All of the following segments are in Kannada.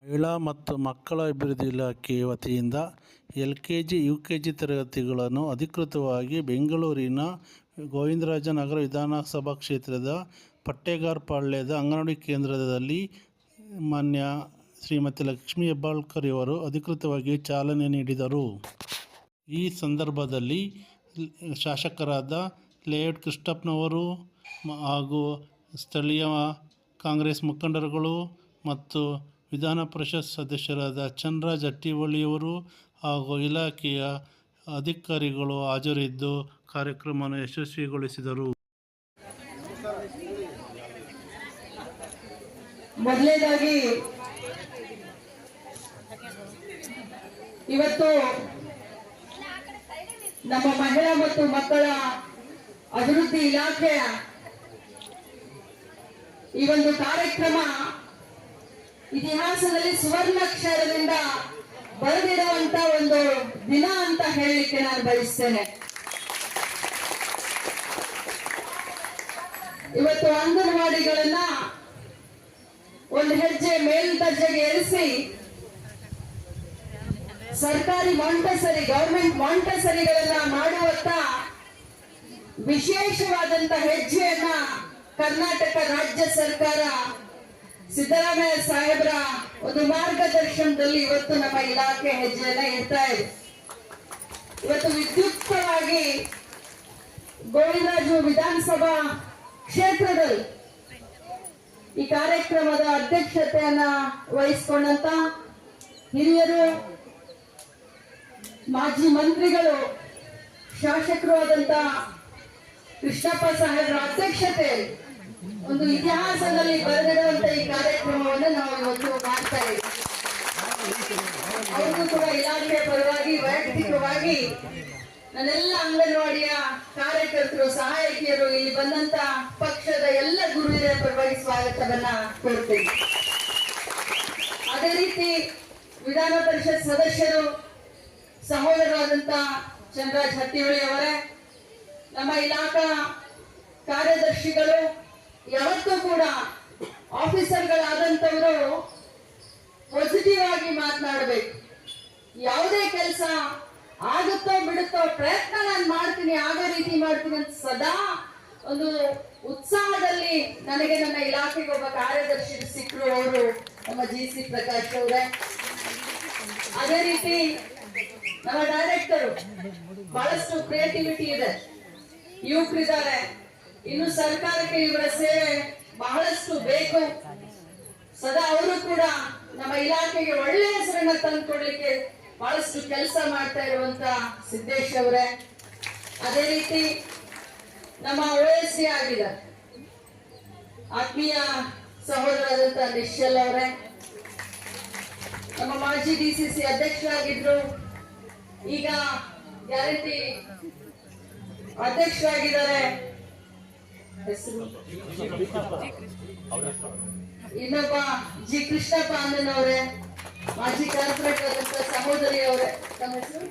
ಮಹಿಳಾ ಮತ್ತು ಮಕ್ಕಳ ಅಭಿವೃದ್ಧಿ ಇಲಾಖೆ ವತಿಯಿಂದ LKG UKG ತರಗತಿಗಳನ್ನು ಅಧಿಕೃತವಾಗಿ ಬೆಂಗಳೂರಿನ ಗೋವಿಂದರಾಜನಗರ ವಿಧಾನಸಭಾ ಕ್ಷೇತ್ರದ ಪಟ್ಟೇಗಾರ ಪಾಳ್ಯದ ಅಂಗನವಾಡಿ ಕೇಂದ್ರದಲ್ಲಿ ಮಾನ್ಯ ಶ್ರೀಮತಿ ಲಕ್ಷ್ಮೀ ಹೆಬ್ಬಾಳ್ಕರ್ ಇವರು ಅಧಿಕೃತವಾಗಿ ಚಾಲನೆ ನೀಡಿದರು. ಈ ಸಂದರ್ಭದಲ್ಲಿ ಶಾಸಕರಾದ ಲೇಔಟ್ ಕೃಷ್ಣಪ್ಪನವರು ಹಾಗೂ ಸ್ಥಳೀಯ ಕಾಂಗ್ರೆಸ್ ಮುಖಂಡರುಗಳು ಮತ್ತು ವಿಧಾನ ಪರಿಷತ್ ಸದಸ್ಯರಾದ ಚನ್ನರಾಜ್ ಹಟ್ಟಿಹೊಳಿಯವರು ಹಾಗೂ ಇಲಾಖೆಯ ಅಧಿಕಾರಿಗಳು ಹಾಜರಿದ್ದು ಕಾರ್ಯಕ್ರಮವನ್ನು ಯಶಸ್ವಿಗೊಳಿಸಿದರು. ಮೊದಲನೇದಾಗಿ ಇವತ್ತು ನಮ್ಮ ಮಹಿಳಾ ಮತ್ತು ಮಕ್ಕಳ ಅಭಿವೃದ್ಧಿ ಇಲಾಖೆಯ ಈ ಒಂದು ಕಾರ್ಯಕ್ರಮ ಇತಿಹಾಸದಲ್ಲಿ ಸುವರ್ಣಾಕ್ಷರದಿಂದ ಬರೆದಿರುವಂತ ಒಂದು ದಿನ ಅಂತ ಹೇಳಲಿಕ್ಕೆ ನಾನು ಬಯಸ್ತೇನೆ. ಇವತ್ತು ಅಂಗನವಾಡಿಗಳನ್ನ ಒಂದು ಹೆಜ್ಜೆ ಮೇಲ್ದರ್ಜೆಗೆ ಏರಿಸಿ ಸರ್ಕಾರಿ ಮಾಂಟೆಸರಿ ಗವರ್ಮೆಂಟ್ ಮಾಂಟೆಸರಿಗಳನ್ನ ಮಾಡುವತ್ತ ವಿಶೇಷವಾದಂತ ಹೆಜ್ಜೆಯನ್ನ ಕರ್ನಾಟಕ ರಾಜ್ಯ ಸರ್ಕಾರ ಸಿದ್ದರಾಮಯ್ಯ ಸಾಹೇಬ್ರ ಒಂದು ಮಾರ್ಗದರ್ಶನದಲ್ಲಿ ಇವತ್ತು ನಮ್ಮ ಇಲಾಖೆ ಹೆಜ್ಜೆಯನ್ನ ಇಡ್ತಾ ಇದೆ. ಇವತ್ತು ವಿದ್ಯುಕ್ತವಾಗಿ ಗೋವಿಂದರಾಜು ವಿಧಾನಸಭಾ ಕ್ಷೇತ್ರದಲ್ಲಿ ಈ ಕಾರ್ಯಕ್ರಮದ ಅಧ್ಯಕ್ಷತೆಯನ್ನ ವಹಿಸಿಕೊಂಡಂತ ಹಿರಿಯರು, ಮಾಜಿ ಮಂತ್ರಿಗಳು, ಶಾಸಕರು ಆದಂತ ಕೃಷ್ಣಪ್ಪ ಸಾಹೇಬ್ರ ಅಧ್ಯಕ್ಷತೆಯಲ್ಲಿ ಒಂದು ಇತಿಹಾಸದಲ್ಲಿ ಬರೆದಿರುವಂತ ಈ ಕಾರ್ಯಕ್ರಮವನ್ನು ನಾವು ಇವತ್ತು ಮಾಡ್ತಾ ಇದ್ದೀವಿ. ಅವ್ರಿಗೂ ಕೂಡ ಇಲಾಖೆಯ ಪರವಾಗಿ ವೈಯಕ್ತಿಕವಾಗಿ ನನ್ನೆಲ್ಲ ಅಂಗನವಾಡಿಯ ಕಾರ್ಯಕರ್ತರು, ಸಹಾಯಕಿಯರು, ಇಲ್ಲಿ ಬಂದಂತ ಪಕ್ಷದ ಎಲ್ಲ ಗುರುವಿನ ಪರವಾಗಿ ಸ್ವಾಗತವನ್ನ ಕೋರ್ತೇವೆ. ಅದೇ ರೀತಿ ವಿಧಾನ ಪರಿಷತ್ ಸದಸ್ಯರು, ಸಹೋದರರಾದಂತ ಚನ್ನರಾಜ್ ಹಟ್ಟಿಹೊಳಿ ಅವರೇ, ನಮ್ಮ ಇಲಾಖಾ ಕಾರ್ಯದರ್ಶಿಗಳು, ಯಾವತ್ತೂ ಕೂಡ ಆಫೀಸರ್ಗಳಾದಂತವರು ಪಾಸಿಟಿವ್ ಆಗಿ ಮಾತನಾಡಬೇಕು. ಯಾವುದೇ ಕೆಲಸ ಆಗುತ್ತೋ ಬಿಡುತ್ತೋ ಪ್ರಯತ್ನ ನಾನು ಮಾಡ್ತೀನಿ, ಆಗೋ ರೀತಿ ಮಾಡ್ತೀನಿ ಅಂತ ಸದಾ ಒಂದು ಉತ್ಸಾಹದಲ್ಲಿ ನನಗೆ ನನ್ನ ಇಲಾಖೆಗೆ ಒಬ್ಬ ಕಾರ್ಯದರ್ಶಿ ಸಿಕ್ಕರು. ಅವರು ನಮ್ಮ GC ಪ್ರಕಾಶ್ ಅವರೇ. ಅದೇ ರೀತಿ ನಮ್ಮ ಡೈರೆಕ್ಟರು, ಬಹಳಷ್ಟು ಕ್ರಿಯೇಟಿವಿಟಿ ಇದೆ, ಯುವಕರಿದ್ದಾರೆ. ಇನ್ನು ಸರ್ಕಾರಕ್ಕೆ ಇವರ ಸೇವೆ ಬಹಳಷ್ಟು ಬೇಕು. ಸದಾ ಅವರು ಕೂಡ ನಮ್ಮ ಇಲಾಖೆಗೆ ಒಳ್ಳೆಯ ಹೆಸರನ್ನ ತಂದುಕೊಡ್ಲಿಕ್ಕೆ ಬಹಳಷ್ಟು ಕೆಲಸ ಮಾಡ್ತಾ ಇರುವಂತ ಸಿದ್ದೇಶ್ ಅವರೇ. ಅದೇ ರೀತಿ ನಮ್ಮ OSD ಆಗಿದ್ದಾರೆ ಆತ್ಮೀಯ ಸಹೋದರರಾದಂತ ನಿಶ್ಚಲ್ ಅವರೇ, ನಮ್ಮ ಮಾಜಿ DCC ಅಧ್ಯಕ್ಷರಾಗಿದ್ರು, ಈಗ ಗ್ಯಾರಂಟಿ ಅಧ್ಯಕ್ಷರಾಗಿದ್ದಾರೆ, ಇನ್ನೊಬ್ಬ G ಕೃಷ್ಣಪ್ಪ ಅನ್ನನವರೇ, ಮಾಜಿ ಕಾರ್ಪೊರೇಟರ್ ಆದಂತ ಸಹೋದರಿ ಅವರೇ, ನಮ್ಮ ಹೆಸರು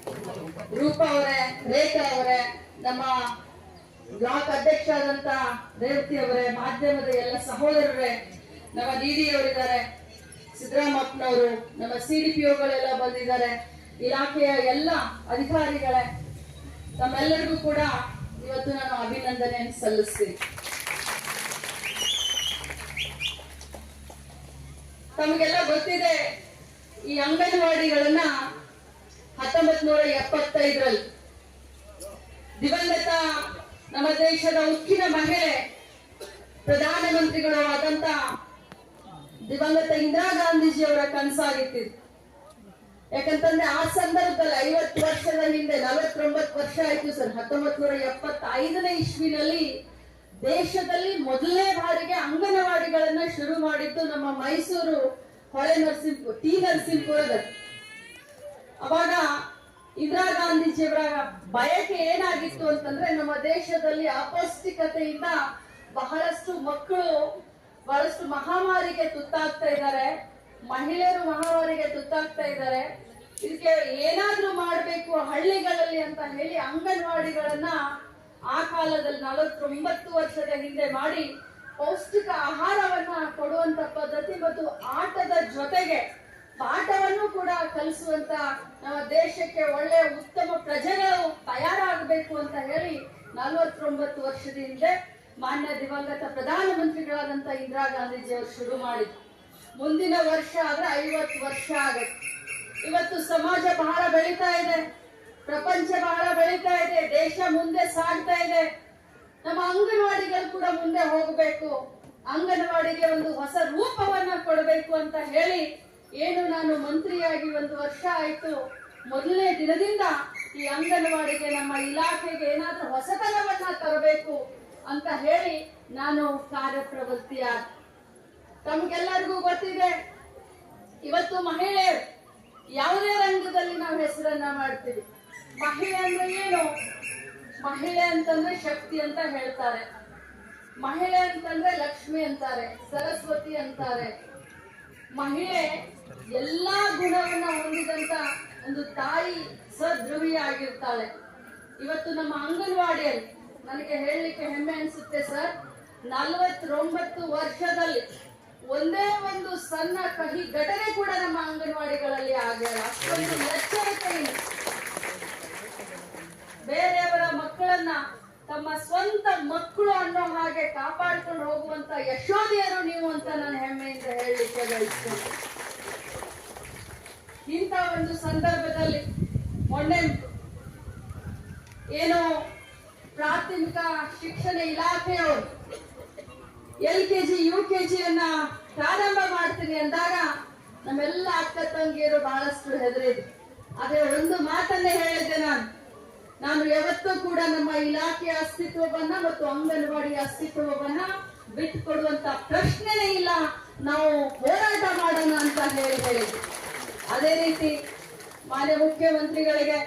ರೂಪಾ ಅವರೇ, ರೇಖಾ ಅವರೇ, ನಮ್ಮ ಬ್ಲಾಕ್ ಅಧ್ಯಕ್ಷ ಆದಂತ ರೇವತಿ ಅವರೇ, ಮಾಧ್ಯಮದ ಎಲ್ಲ ಸಹೋದರರೇ, ನಮ್ಮ DD ಅವರಿದ್ದಾರೆ, ಸಿದ್ದರಾಮಪ್ಪನವರು, ನಮ್ಮ CDPOಗಳೆಲ್ಲ ಬಂದಿದ್ದಾರೆ, ಇಲಾಖೆಯ ಎಲ್ಲ ಅಧಿಕಾರಿಗಳೇ, ತಮ್ಮೆಲ್ಲರಿಗೂ ಕೂಡ ಇವತ್ತು ನಾನು ಅಭಿನಂದನೆಯನ್ನು ಸಲ್ಲಿಸ್ತೀನಿ. ತಮಗೆಲ್ಲ ಗೊತ್ತಿದೆ, ಈ ಅಂಗನವಾಡಿಗಳನ್ನ 1975ರಲ್ಲಿ ದಿವಂಗತ ನಮ್ಮ ದೇಶದ ಉಕ್ಕಿನ ಮಹಿಳೆ, ಪ್ರಧಾನಮಂತ್ರಿಗಳು ಆದಂತ ದಿವಂಗತ ಇಂದಿರಾ ಗಾಂಧೀಜಿಯವರ ಕನಸಾಗಿತ್ತು. ಯಾಕಂತಂದ್ರೆ ಆ ಸಂದರ್ಭದಲ್ಲಿ 50 ವರ್ಷದ ಹಿಂದೆ, 49 ವರ್ಷ ಆಯ್ತು ಸರ್, 1975ನೇ ಇಸ್ವಿನಲ್ಲಿ ದೇಶದಲ್ಲಿ ಮೊದಲನೇ ಬಾರಿಗೆ ಅಂಗನವಾಡಿಗಳನ್ನ ಶುರು ಮಾಡಿದ್ದು ನಮ್ಮ ಮೈಸೂರು ಹೊಳೆ ನರಸೀಪುರ ನರಸೀಪುರದಲ್ಲಿ. ಅವಾಗ ಇಂದಿರಾ ಗಾಂಧೀಜಿಯವರ ಬಯಕೆ ಏನಾಗಿತ್ತು ಅಂತಂದ್ರೆ, ನಮ್ಮ ದೇಶದಲ್ಲಿ ಅಪೌಷ್ಟಿಕತೆಯಿಂದ ಬಹಳಷ್ಟು ಮಕ್ಕಳು ಬಹಳಷ್ಟು ಮಹಾಮಾರಿಗೆ ತುತ್ತಾಗ್ತಾ ಇದ್ದಾರೆ, ಮಹಿಳೆಯರು ಮಹಾಮಾರಿಗೆ ತುತ್ತಾಗ್ತಾ ಇದ್ದಾರೆ. ಇದಕ್ಕೆ ಏನಾದ್ರೂ ಮಾಡ್ಬೇಕು ಹಳ್ಳಿಗಳಲ್ಲಿ ಅಂತ ಹೇಳಿ ಅಂಗನವಾಡಿಗಳನ್ನ ಆ ಕಾಲದಲ್ಲಿ 49 ವರ್ಷದ ಹಿಂದೆ ಮಾಡಿ ಪೌಷ್ಟಿಕ ಆಹಾರವನ್ನ ಕೊಡುವಂತ ಪದ್ಧತಿ ಮತ್ತು ಆಟದ ಜೊತೆಗೆ ಪಾಠವನ್ನು ಕೂಡ ಕಲಿಸುವಂತ ನಮ್ಮ ದೇಶಕ್ಕೆ ಒಳ್ಳೆ ಉತ್ತಮ ಪ್ರಜೆಗಳು ತಯಾರಾಗಬೇಕು ಅಂತ ಹೇಳಿ 49 ವರ್ಷದ ಹಿಂದೆ ಮಾನ್ಯ ದಿವಂಗತ ಪ್ರಧಾನಮಂತ್ರಿಗಳಾದಂತ ಇಂದಿರಾ ಗಾಂಧೀಜಿಯವರು ಶುರು ಮಾಡಿದ್ರು. ಮುಂದಿನ ವರ್ಷ ಆದ್ರೆ 50 ವರ್ಷ ಆಗುತ್ತೆ. ಇವತ್ತು ಸಮಾಜ ಬಹಳ ಬೆಳೀತಾ ಇದೆ, ಪ್ರಪಂಚ ಬಹಳ ಬೆಳೀತಾ ಇದೆ, ದೇಶ ಮುಂದೆ ಸಾಗ್ತಾ ಇದೆ. ನಮ್ಮ ಅಂಗನವಾಡಿಗಳು ಕೂಡ ಮುಂದೆ ಹೋಗಬೇಕು, ಅಂಗನವಾಡಿಗೆ ಒಂದು ಹೊಸ ರೂಪವನ್ನ ಕೊಡಬೇಕು ಅಂತ ಹೇಳಿ ಏನು ನಾನು ಮಂತ್ರಿಯಾಗಿ 1 ವರ್ಷ ಆಯ್ತು, ಮೊದಲನೇ ದಿನದಿಂದ ಈ ಅಂಗನವಾಡಿಗೆ ನಮ್ಮ ಇಲಾಖೆಗೆ ಏನಾದ್ರೂ ಹೊಸತನವನ್ನ ತರಬೇಕು ಅಂತ ಹೇಳಿ ನಾನು ಕಾರ್ಯಪ್ರವೃತ್ತಿಯಾದ. ತಮ್ಗೆಲ್ಲರಿಗೂ ಗೊತ್ತಿದೆ, ಇವತ್ತು ಮಹಿಳೆಯರು ಯಾವುದೇ ರಂಗದಲ್ಲಿ ನಾವು ಹೆಸರನ್ನ ಮಾಡ್ತೀವಿ. ಮಹಿಳೆ ಅಂದ್ರೆ ಏನು? ಮಹಿಳೆ ಅಂತಂದ್ರೆ ಶಕ್ತಿ ಅಂತ ಹೇಳ್ತಾರೆ, ಮಹಿಳೆ ಅಂತಂದ್ರೆ ಲಕ್ಷ್ಮಿ ಅಂತಾರೆ, ಸರಸ್ವತಿ ಅಂತಾರೆ. ಮಹಿಳೆ ಎಲ್ಲಾ ಗುಣವನ್ನ ಹೊಂದಿದಂತ ಒಂದು ತಾಯಿ ಸದೃಢಿ ಆಗಿರ್ತಾಳೆ. ಇವತ್ತು ನಮ್ಮ ಅಂಗನವಾಡಿಯಲ್ಲಿ ನನಗೆ ಹೇಳಲಿಕ್ಕೆ ಹೆಮ್ಮೆ ಅನ್ಸುತ್ತೆ ಸರ್, 49 ವರ್ಷದಲ್ಲಿ ಒಂದೇ ಒಂದು ಸಣ್ಣ ಕಹಿ ಘಟನೆ ಕೂಡ ನಮ್ಮ ಅಂಗನವಾಡಿಗಳಲ್ಲಿ ಆಗಿಲ್ಲ. ಅಷ್ಟೊಂದು ಎಚ್ಚರಿಕೆಯಿಂದ ಬೇರೆಯವರ ಮಕ್ಕಳನ್ನ ತಮ್ಮ ಸ್ವಂತ ಮಕ್ಕಳು ಅನ್ನೋ ಹಾಗೆ ಕಾಪಾಡ್ಕೊಂಡು ಹೋಗುವಂತ ಯಶೋಧಿಯರು ನೀವು ಅಂತ ನಾನು ಹೆಮ್ಮೆಯಿಂದ ಹೇಳಲಿಕ್ಕೆ ಬಯಸ್ತೇನೆ. ಇಂಥ ಒಂದು ಸಂದರ್ಭದಲ್ಲಿ ಮೊನ್ನೆ ಏನು ಪ್ರಾಥಮಿಕ ಶಿಕ್ಷಣ ಇಲಾಖೆಯವರು LKG UKG ಪ್ರಾರಂಭ ಮಾಡ್ತೀನಿ ಅಂದಾಗ ನಮ್ಮೆಲ್ಲ ಅಕ್ಕ ತಂಗಿಯರು ಬಹಳಷ್ಟು ಹೆದರಿದ್ರು. ಆದ್ರೆ ಒಂದು ಮಾತನ್ನೇ ಹೇಳಿದ್ದೆ, ನಾನು ಯಾವತ್ತೂ ಕೂಡ ನಮ್ಮ ಇಲಾಖೆಯ ಅಸ್ತಿತ್ವವನ್ನ ಮತ್ತು ಅಂಗನವಾಡಿಯ ಅಸ್ತಿತ್ವವನ್ನ ಬಿಟ್ಟುಕೊಡುವಂತ ಪ್ರಶ್ನೆನೇ ಇಲ್ಲ, ನಾವು ಹೋರಾಟ ಮಾಡೋಣ ಅಂತ ಹೇಳಿದ್ರು. ಅದೇ ರೀತಿ ಮಾನ್ಯ ಮುಖ್ಯಮಂತ್ರಿಗಳಿಗೆ,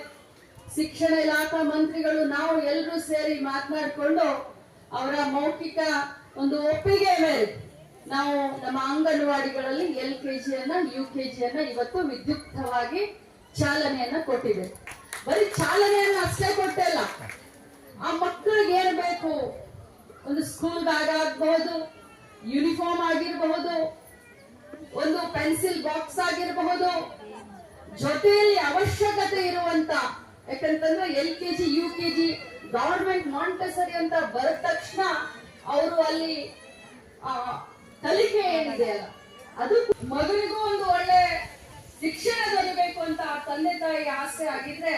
ಶಿಕ್ಷಣ ಇಲಾಖಾ ಮಂತ್ರಿಗಳು, ನಾವು ಎಲ್ಲರೂ ಸೇರಿ ಮಾತನಾಡಿಕೊಂಡು ಅವರ ಮೌಖಿಕ ಒಂದು ಒಪ್ಪಿಗೆ ಮೇಲೆ ನಾವು ನಮ್ಮ ಅಂಗನವಾಡಿಗಳಲ್ಲಿ LKG UKG ಇವತ್ತು ವಿದ್ಯುಕ್ತವಾಗಿ ಚಾಲನೆಯನ್ನ ಕೊಟ್ಟಿದೆ. ಬರೀ ಚಾಲನೆಯನ್ನು ಅಷ್ಟೇ ಕೊಟ್ಟಿಲ್ಲ, ಆ ಮಕ್ಕಳಿಗೆ ಏನ್ ಬೇಕು, ಒಂದು ಸ್ಕೂಲ್ ಬ್ಯಾಗ್ ಆಗಬಹುದು, ಯೂನಿಫಾರ್ಮ್ ಆಗಿರಬಹುದು, ಒಂದು ಪೆನ್ಸಿಲ್ ಬಾಕ್ಸ್ ಆಗಿರಬಹುದು, ಜೊತೆಯಲ್ಲಿ ಅವಶ್ಯಕತೆ ಇರುವಂತ, ಯಾಕಂತಂದ್ರೆ LKG UKG ಗವರ್ಮೆಂಟ್ ಮಾಂಟೆಸರಿ ಅಂತ ಬರದ ತಕ್ಷಣ ಅವರು ಅಲ್ಲಿ ಕಲಿಕೆ ಏನಿದೆ ಅಲ್ಲ, ಅದು ಮಗುವಿಗೂ ಒಂದು ಒಳ್ಳೆ ಶಿಕ್ಷಣ ದೊರೆಯಬೇಕು ಅಂತ ಆ ತಂದೆ ತಾಯಿಗೆ ಆಸೆ ಆಗಿದ್ರೆ,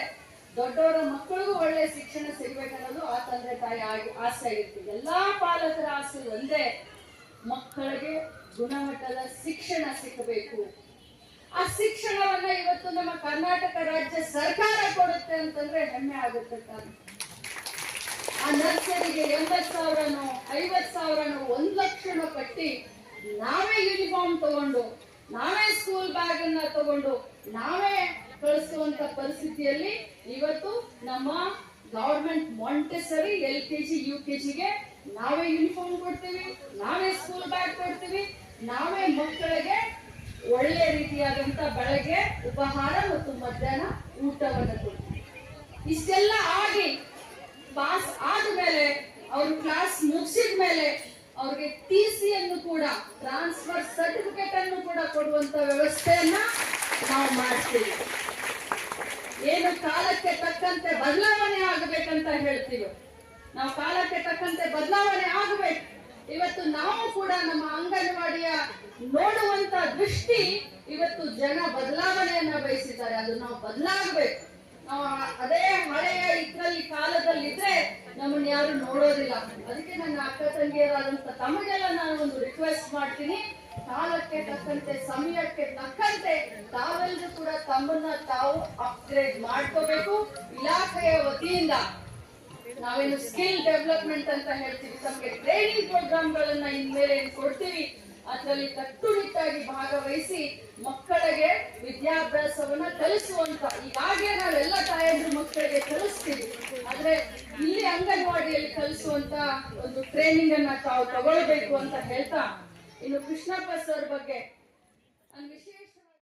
ದೊಡ್ಡವರ ಮಕ್ಕಳಿಗೂ ಒಳ್ಳೆ ಶಿಕ್ಷಣ ಸಿಗ್ಬೇಕನ್ನೋದು ಆ ತಂದೆ ತಾಯಿ ಆಸೆ ಆಗಿರ್ತದೆ. ಎಲ್ಲಾ ಪಾಲಕರ ಆಸೆ ಒಂದೇ, ಮಕ್ಕಳಿಗೆ ಗುಣಮಟ್ಟದ ಶಿಕ್ಷಣ ಸಿಗಬೇಕು. ಆ ಶಿಕ್ಷಣವನ್ನ ಇವತ್ತು ನಮ್ಮ ಕರ್ನಾಟಕ ರಾಜ್ಯ ಸರ್ಕಾರ ಕೊಡುತ್ತೆ ಅಂತಂದ್ರೆ ಹೆಮ್ಮೆ ಆಗುತ್ತೆ. ಆ ನರ್ಸರಿಗೆ 80,000ನೋ 50,000ನೋ 1 ಲಕ್ಷನೋ ಕಟ್ಟಿ ನಾವೇ ಯೂನಿಫಾರ್ಮ್ ತಗೊಂಡು, ನಾವೇ ಸ್ಕೂಲ್ ಬ್ಯಾಗ್ ಅನ್ನ ತಗೊಂಡು ನಾವೇ ಕಳಿಸುವಂತ ಪರಿಸ್ಥಿತಿಯಲ್ಲಿ ಇವತ್ತು ನಮ್ಮ ಗವರ್ಮೆಂಟ್ ಮಾಂಟೆಸರಿ LKG UKGಗೆ ನಾವೇ ಯೂನಿಫಾರ್ಮ್ ಕೊಡ್ತೀವಿ, ನಾವೇ ಸ್ಕೂಲ್ ಬ್ಯಾಗ್ ಕೊಡ್ತೀವಿ, ನಾವೇ ಮಕ್ಕಳಿಗೆ ಒಳ್ಳೆ ರೀತಿಯಾದಂತ ಬೆಳಗ್ಗೆ ಉಪಹಾರ ಮತ್ತು ಮಧ್ಯಾಹ್ನ ಊಟವನ್ನು ಕೊಡ್ತೀವಿ. ಇಷ್ಟೆಲ್ಲ ಆಗಿ ಪಾಸ್ ಆದ್ಮೇಲೆ, ಅವ್ರ ಕ್ಲಾಸ್ ಮುಗಿಸಿದ ಮೇಲೆ ಅವ್ರಿಗೆ TC ಕೂಡ, ಟ್ರಾನ್ಸ್ಫರ್ ಸರ್ಟಿಫಿಕೇಟ್ ಅನ್ನು ಕೂಡ ಕೊಡುವಂತ ವ್ಯವಸ್ಥೆಯನ್ನ ನಾವು ಮಾಡ್ತೀವಿ. ಏನು ಕಾಲಕ್ಕೆ ತಕ್ಕಂತೆ ಬದಲಾವಣೆ ಆಗಬೇಕಂತ ಹೇಳ್ತೀವಿ, ನಾವು ಕಾಲಕ್ಕೆ ತಕ್ಕಂತೆ ಬದಲಾವಣೆ ಆಗಬೇಕು. ಇವತ್ತು ನಾವು ಕೂಡ ನಮ್ಮ ಅಂಗನವಾಡಿಯ ನೋಡುವಂತ ದೃಷ್ಟಿ, ಇವತ್ತು ಜನ ಬದಲಾವಣೆಯನ್ನ ಬಯಸಿದ್ದಾರೆ, ಅದು ನಾವು ಬದಲಾಗಬೇಕು. ನಾವು ಅದೇ ಹಳೆಯ ಇದ್ರಲ್ಲಿ ಕಾಲದಲ್ಲಿ ಇದ್ರೆ ನಮ್ಮನ್ನ ಯಾರು ನೋಡೋದಿಲ್ಲ. ಅದಕ್ಕೆ ನನ್ನ ಅಕ್ಕ ತಂಗಿಯರಾದಂತ ತಮಗೆಲ್ಲ ನಾನು ಒಂದು ರಿಕ್ವೆಸ್ಟ್ ಮಾಡ್ತೀನಿ, ಕಾಲಕ್ಕೆ ತಕ್ಕಂತೆ ಸಮಯಕ್ಕೆ ತಕ್ಕಂತೆ ತಾವೆಲ್ಲರೂ ಕೂಡ ತಮ್ಮನ್ನ ತಾವು ಅಪ್ಗ್ರೇಡ್ ಮಾಡ್ಕೋಬೇಕು. ಇಲಾಖೆಯ ವತಿಯಿಂದ ನಾವೇನು ಸ್ಕಿಲ್ ಡೆವಲಪ್ಮೆಂಟ್ ಅಂತ ಹೇಳ್ತೀವಿ, ತಮಗೆ ಟ್ರೈನಿಂಗ್ ಪ್ರೋಗ್ರಾಮ್ಗಳನ್ನ ಇನ್ಮೇಲೆ ಕೊಡ್ತೀವಿ, ಅದರಲ್ಲಿ ಕಟ್ಟುನಿಟ್ಟಾಗಿ ಭಾಗವಹಿಸಿ ಮಕ್ಕಳಿಗೆ ವಿದ್ಯಾಭ್ಯಾಸವನ್ನ ಕಲಿಸುವಂತ, ಈಗಾಗಲೇ ನಾವೆಲ್ಲ ತಾಯಂದ್ರು ಮಕ್ಕಳಿಗೆ ಕಲಿಸ್ತೀವಿ, ಆದ್ರೆ ಇಲ್ಲಿ ಅಂಗನವಾಡಿಯಲ್ಲಿ ಕಲಿಸುವಂತ ಒಂದು ಟ್ರೈನಿಂಗ್ ಅನ್ನ ತಾವು ತಗೊಳ್ಬೇಕು ಅಂತ ಹೇಳ್ತಾ, ಇನ್ನು ಕೃಷ್ಣಪ್ಪ ಸರ್ ಬಗ್ಗೆ